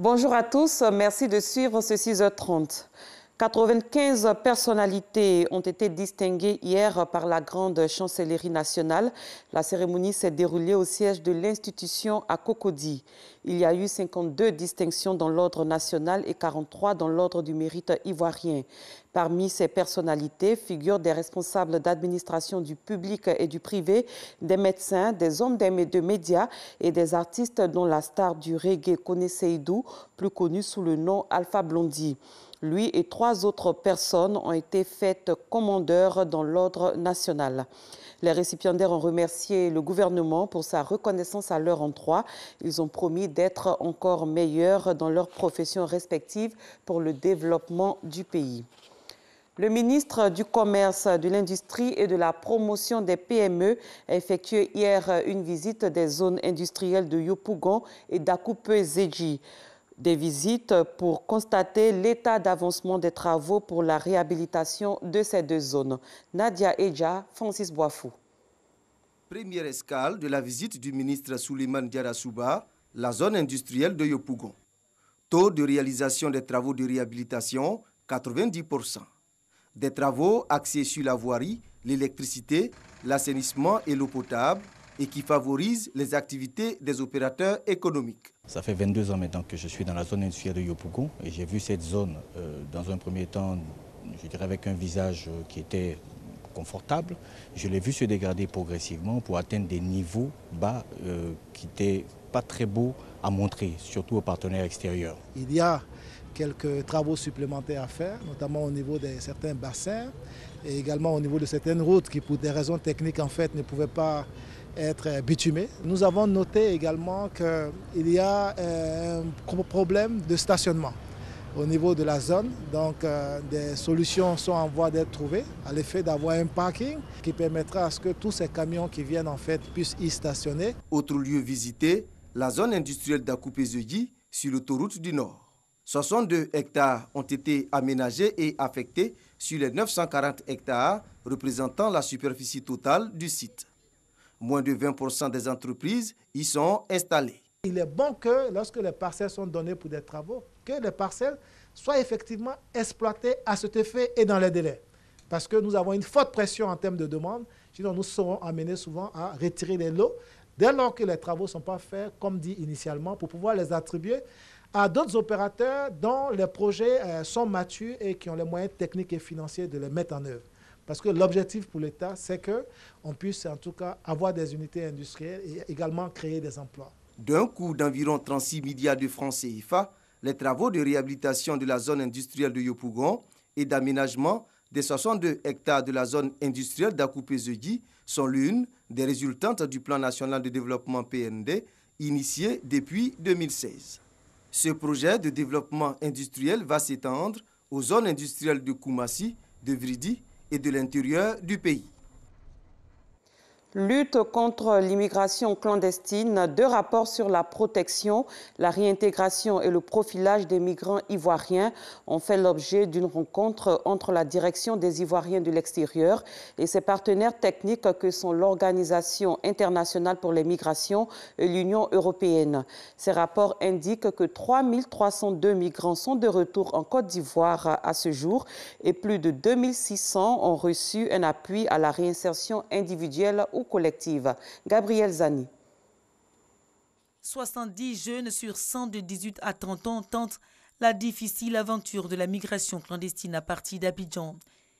Bonjour à tous, merci de suivre ce 6h30. 95 personnalités ont été distinguées hier par la grande chancellerie nationale. La cérémonie s'est déroulée au siège de l'institution à Cocody. Il y a eu 52 distinctions dans l'ordre national et 43 dans l'ordre du mérite ivoirien. Parmi ces personnalités figurent des responsables d'administration du public et du privé, des médecins, des hommes de médias et des artistes dont la star du reggae Kone Seydou, plus connu sous le nom Alpha Blondy. Lui et 3 autres personnes ont été faites commandeurs dans l'ordre national. Les récipiendaires ont remercié le gouvernement pour sa reconnaissance à leur endroit. Ils ont promis d'être encore meilleurs dans leurs professions respectives pour le développement du pays. Le ministre du Commerce, de l'Industrie et de la Promotion des PME a effectué hier une visite des zones industrielles de Yopougon et d'Akoupe-Zedji. Des visites pour constater l'état d'avancement des travaux pour la réhabilitation de ces 2 zones. Nadia Edja, Francis Boifou. Première escale de la visite du ministre Souleymane Diarra-Souba, la zone industrielle de Yopougon. Taux de réalisation des travaux de réhabilitation, 90%. Des travaux axés sur la voirie, l'électricité, l'assainissement et l'eau potable, et qui favorisent les activités des opérateurs économiques. Ça fait 22 ans maintenant que je suis dans la zone industrielle de Yopougon et j'ai vu cette zone dans un premier temps, je dirais avec un visage qui était confortable. Je l'ai vu se dégrader progressivement pour atteindre des niveaux bas qui n'étaient pas très beaux à montrer, surtout aux partenaires extérieurs. Il y a quelques travaux supplémentaires à faire, notamment au niveau de certains bassins et également au niveau de certaines routes qui, pour des raisons techniques, en fait, ne pouvaient pas être bitumées. Nous avons noté également qu'il y a un problème de stationnement au niveau de la zone. Donc des solutions sont en voie d'être trouvées à l'effet d'avoir un parking qui permettra à ce que tous ces camions qui viennent en fait puissent y stationner. Autre lieu visité, la zone industrielle d'Akoupe-Zedji sur l'autoroute du Nord. 62 hectares ont été aménagés et affectés sur les 940 hectares représentant la superficie totale du site. Moins de 20% des entreprises y sont installées. Il est bon que lorsque les parcelles sont données pour des travaux, que les parcelles soient effectivement exploitées à cet effet et dans les délais. Parce que nous avons une forte pression en termes de demande, sinon nous serons amenés souvent à retirer les lots dès lors que les travaux ne sont pas faits comme dit initialement pour pouvoir les attribuer à d'autres opérateurs dont les projets sont matures et qui ont les moyens techniques et financiers de les mettre en œuvre. Parce que l'objectif pour l'État, c'est qu'on puisse en tout cas avoir des unités industrielles et également créer des emplois. D'un coût d'environ 36 milliards de francs CFA, les travaux de réhabilitation de la zone industrielle de Yopougon et d'aménagement des 62 hectares de la zone industrielle d'Akoupe-Zedji sont l'une des résultantes du plan national de développement PND initié depuis 2016. Ce projet de développement industriel va s'étendre aux zones industrielles de Koumassi, de Vridi et de l'intérieur du pays. Lutte contre l'immigration clandestine, 2 rapports sur la protection, la réintégration et le profilage des migrants ivoiriens ont fait l'objet d'une rencontre entre la direction des Ivoiriens de l'extérieur et ses partenaires techniques que sont l'Organisation internationale pour les migrations et l'Union européenne. Ces rapports indiquent que 3302 migrants sont de retour en Côte d'Ivoire à ce jour et plus de 2600 ont reçu un appui à la réinsertion individuelle ou collective. Gabriel Zani. 70 jeunes sur 100 de 18 à 30 ans tentent la difficile aventure de la migration clandestine à partir d'Abidjan.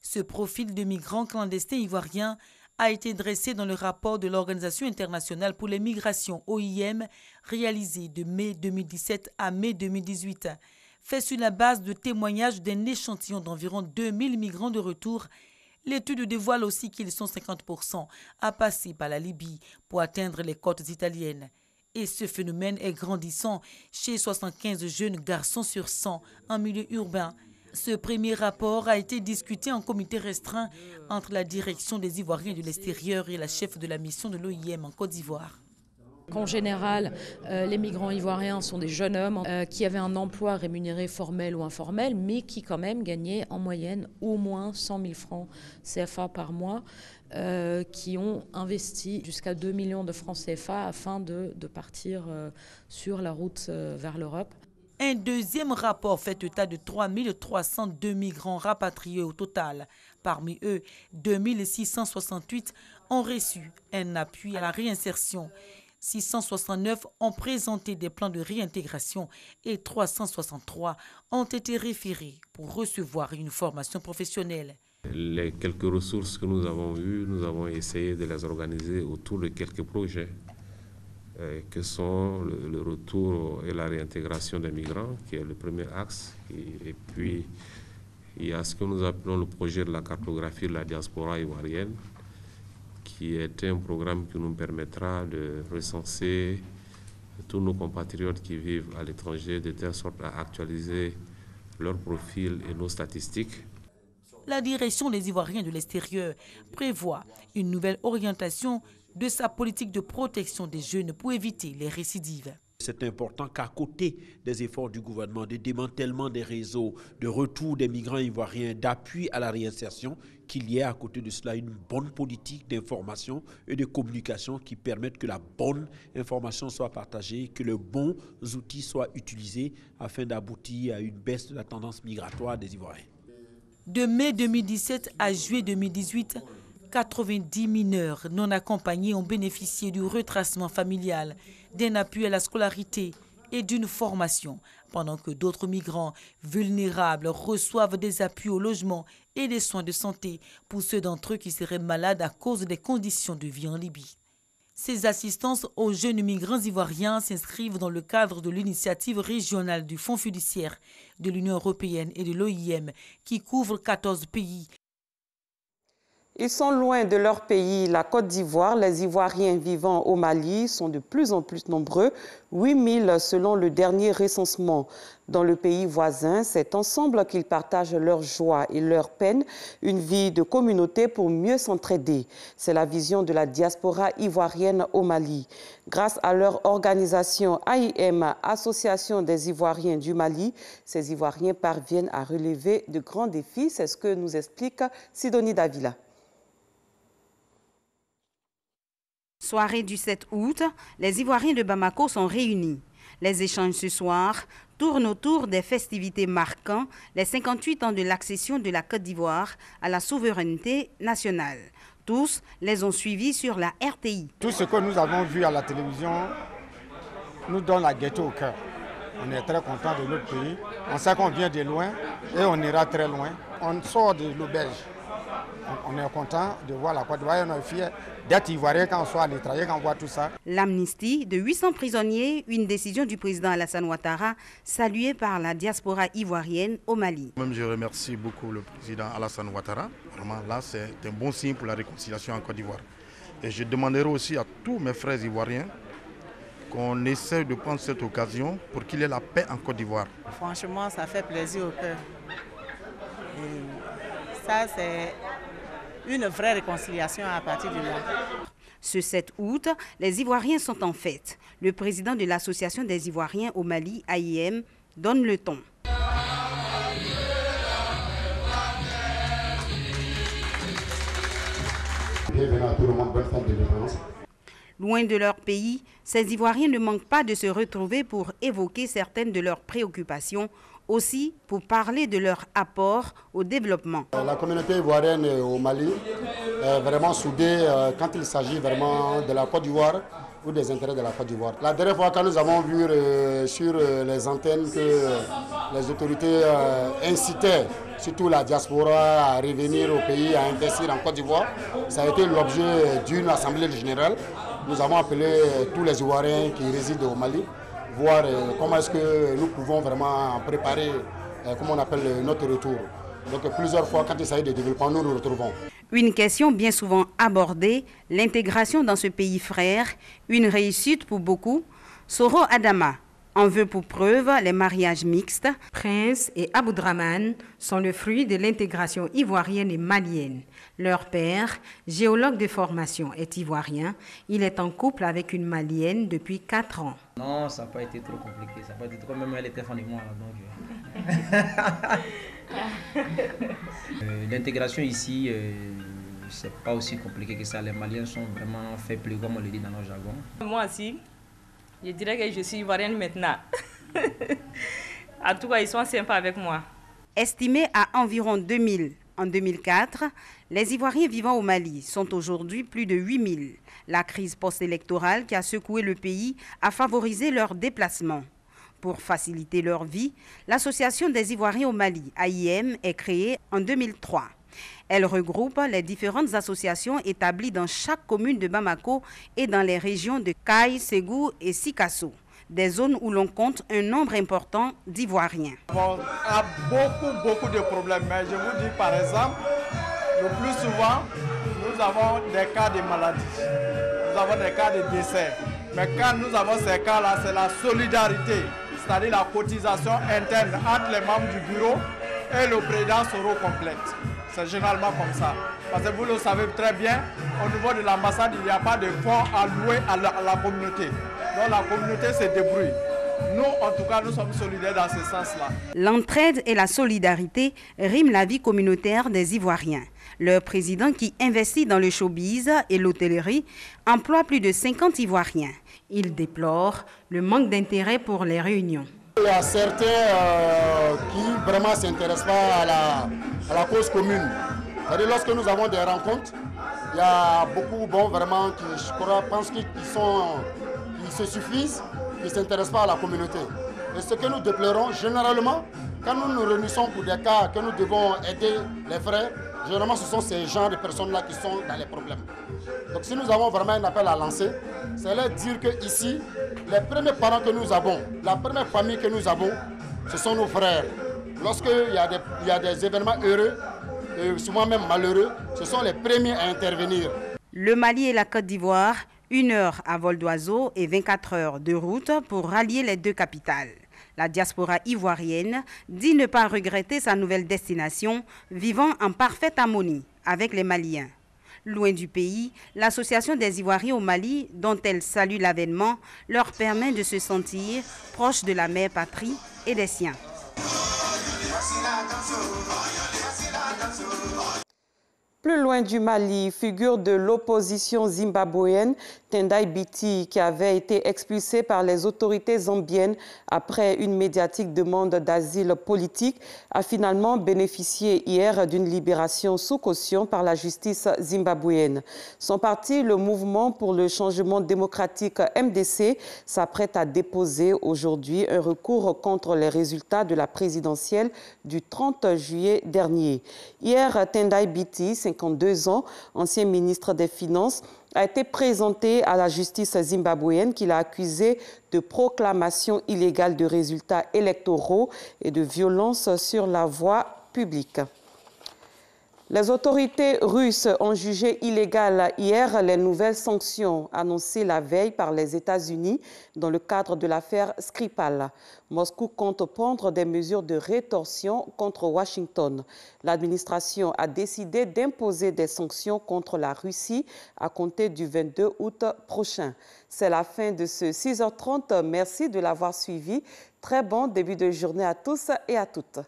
Ce profil de migrants clandestins ivoiriens a été dressé dans le rapport de l'Organisation internationale pour les migrations OIM réalisé de mai 2017 à mai 2018. Fait sur la base de témoignages d'un échantillon d'environ 2000 migrants de retour. L'étude dévoile aussi qu'ils sont 50% à passer par la Libye pour atteindre les côtes italiennes. Et ce phénomène est grandissant chez 75 jeunes garçons sur 100 en milieu urbain. Ce premier rapport a été discuté en comité restreint entre la direction des Ivoiriens de l'extérieur et la chef de la mission de l'OIM en Côte d'Ivoire. En général, les migrants ivoiriens sont des jeunes hommes qui avaient un emploi rémunéré formel ou informel, mais qui quand même gagnaient en moyenne au moins 100 000 francs CFA par mois, qui ont investi jusqu'à 2 millions de francs CFA afin de partir sur la route vers l'Europe. Un deuxième rapport fait état de 3302 migrants rapatriés au total. Parmi eux, 2668 ont reçu un appui à la réinsertion. 669 ont présenté des plans de réintégration et 363 ont été référés pour recevoir une formation professionnelle. Les quelques ressources que nous avons eues, nous avons essayé de les organiser autour de quelques projets que sont le retour et la réintégration des migrants, qui est le premier axe. Et puis, il y a ce que nous appelons le projet de la cartographie de la diaspora ivoirienne, qui est un programme qui nous permettra de recenser tous nos compatriotes qui vivent à l'étranger, de telle sorte à actualiser leur profil et nos statistiques. La direction des Ivoiriens de l'extérieur prévoit une nouvelle orientation de sa politique de protection des jeunes pour éviter les récidives. C'est important qu'à côté des efforts du gouvernement de démantèlement des réseaux, de retour des migrants ivoiriens, d'appui à la réinsertion, qu'il y ait à côté de cela une bonne politique d'information et de communication qui permette que la bonne information soit partagée, que les bons outils soient utilisés afin d'aboutir à une baisse de la tendance migratoire des Ivoiriens. De mai 2017 à juillet 2018, 90 mineurs non accompagnés ont bénéficié du retracement familial, d'un appui à la scolarité et d'une formation, pendant que d'autres migrants vulnérables reçoivent des appuis au logement et des soins de santé pour ceux d'entre eux qui seraient malades à cause des conditions de vie en Libye. Ces assistances aux jeunes migrants ivoiriens s'inscrivent dans le cadre de l'initiative régionale du Fonds fiduciaire de l'Union européenne et de l'OIM qui couvre 14 pays. Ils sont loin de leur pays, la Côte d'Ivoire. Les Ivoiriens vivant au Mali sont de plus en plus nombreux, 8000 selon le dernier recensement. Dans le pays voisin, c'est ensemble qu'ils partagent leur joie et leur peine, une vie de communauté pour mieux s'entraider. C'est la vision de la diaspora ivoirienne au Mali. Grâce à leur organisation AIM, Association des Ivoiriens du Mali, ces Ivoiriens parviennent à relever de grands défis. C'est ce que nous explique Sidonie Davila. Soirée du 7 août, les Ivoiriens de Bamako sont réunis. Les échanges ce soir tournent autour des festivités marquant les 58 ans de l'accession de la Côte d'Ivoire à la souveraineté nationale. Tous les ont suivis sur la RTI. Tout ce que nous avons vu à la télévision nous donne la gaieté au cœur. On est très content de notre pays. On sait qu'on vient de loin et on ira très loin. On sort de l'auberge. On est content de voir la Côte d'Ivoire, on est fiers d'être Ivoirien quand on soit à l'étranger, quand on voit tout ça. L'amnistie de 800 prisonniers, une décision du président Alassane Ouattara, saluée par la diaspora ivoirienne au Mali. Même je remercie beaucoup le président Alassane Ouattara. Vraiment, là, c'est un bon signe pour la réconciliation en Côte d'Ivoire. Et je demanderai aussi à tous mes frères ivoiriens qu'on essaie de prendre cette occasion pour qu'il y ait la paix en Côte d'Ivoire. Franchement, ça fait plaisir au cœur. Et ça, c'est une vraie réconciliation à partir de là. Ce 7 août, les Ivoiriens sont en fête. Le président de l'Association des Ivoiriens au Mali, AIM, donne le ton. Bienvenue à tout le monde, bonne fête de l'indépendance. Loin de leur pays, ces Ivoiriens ne manquent pas de se retrouver pour évoquer certaines de leurs préoccupations, aussi pour parler de leur apport au développement. La communauté ivoirienne au Mali est vraiment soudée quand il s'agit vraiment de la Côte d'Ivoire ou des intérêts de la Côte d'Ivoire. La dernière fois, quand nous avons vu sur les antennes que les autorités incitaient surtout la diaspora à revenir au pays, à investir en Côte d'Ivoire, ça a été l'objet d'une assemblée générale. Nous avons appelé tous les Ivoiriens qui résident au Mali, voir comment est-ce que nous pouvons vraiment préparer, comment on appelle, notre retour. Donc plusieurs fois, quand il s'agit de développement, nous nous retrouvons. Une question bien souvent abordée, l'intégration dans ce pays frère, une réussite pour beaucoup. Soro Adama en veut pour preuve les mariages mixtes. Prince et Aboudraman sont le fruit de l'intégration ivoirienne et malienne. Leur père, géologue de formation, est ivoirien. Il est en couple avec une malienne depuis 4 ans. Non, ça n'a pas été trop compliqué. Ça n'a pas été trop, même elle était fan de moi. L'intégration ici, c'est pas aussi compliqué que ça. Les Maliens sont vraiment faits plus, comme on le dit dans nos jargons. Moi aussi, je dirais que je suis ivoirienne maintenant. En tout cas, ils sont sympas avec moi. Estimés à environ 2000 en 2004, les Ivoiriens vivant au Mali sont aujourd'hui plus de 8000. La crise post-électorale qui a secoué le pays a favorisé leur déplacement. Pour faciliter leur vie, l'Association des Ivoiriens au Mali, AIM, est créée en 2003. Elle regroupe les différentes associations établies dans chaque commune de Bamako et dans les régions de Kayes, Ségou et Sikasso, des zones où l'on compte un nombre important d'Ivoiriens. On a beaucoup de problèmes, mais je vous dis par exemple, le plus souvent, nous avons des cas de maladie, nous avons des cas de décès. Mais quand nous avons ces cas-là, c'est la solidarité, c'est-à-dire la cotisation interne entre les membres du bureau et le président Soro complète. C'est généralement comme ça. Parce que vous le savez très bien, au niveau de l'ambassade, il n'y a pas de fonds alloués à la communauté. Donc la communauté se débrouille. Nous, en tout cas, nous sommes solidaires dans ce sens-là. L'entraide et la solidarité riment la vie communautaire des Ivoiriens. Leur président, qui investit dans le showbiz et l'hôtellerie, emploie plus de 50 Ivoiriens. Il déplore le manque d'intérêt pour les réunions. Il y a certains qui vraiment ne s'intéressent pas à la cause commune. C'est-à-dire lorsque nous avons des rencontres, il y a beaucoup vraiment qui, je crois, pensent qu'ils se suffisent, qui ne s'intéressent pas à la communauté. Et ce que nous déplorons, généralement, quand nous nous réunissons pour des cas que nous devons aider les frères, généralement ce sont ces genres de personnes-là qui sont dans les problèmes. Donc si nous avons vraiment un appel à lancer, c'est leur dire qu'ici, les premiers parents que nous avons, la première famille que nous avons, ce sont nos frères. Lorsqu'il y a des événements heureux, et souvent même malheureux, ce sont les premiers à intervenir. Le Mali et la Côte d'Ivoire, 1 heure à vol d'oiseau et 24 heures de route pour rallier les deux capitales. La diaspora ivoirienne dit ne pas regretter sa nouvelle destination, vivant en parfaite harmonie avec les Maliens. Loin du pays, l'Association des Ivoiriens au Mali, dont elle salue l'avènement, leur permet de se sentir proches de la mère patrie et des siens. Plus loin du Mali, figure de l'opposition zimbabwéenne Tendai Biti, qui avait été expulsé par les autorités zambiennes après une médiatique demande d'asile politique, a finalement bénéficié hier d'une libération sous caution par la justice zimbabwéenne. Son parti, le Mouvement pour le changement démocratique MDC, s'apprête à déposer aujourd'hui un recours contre les résultats de la présidentielle du 30 juillet dernier. Hier, Tendai Biti, 52 ans, ancien ministre des Finances, a été présenté à la justice zimbabwéenne qui l'a accusé de proclamation illégale de résultats électoraux et de violence sur la voie publique. Les autorités russes ont jugé illégales hier les nouvelles sanctions annoncées la veille par les États-Unis dans le cadre de l'affaire Skripal. Moscou compte prendre des mesures de rétorsion contre Washington. L'administration a décidé d'imposer des sanctions contre la Russie à compter du 22 août prochain. C'est la fin de ce 6h30. Merci de l'avoir suivi. Très bon début de journée à tous et à toutes.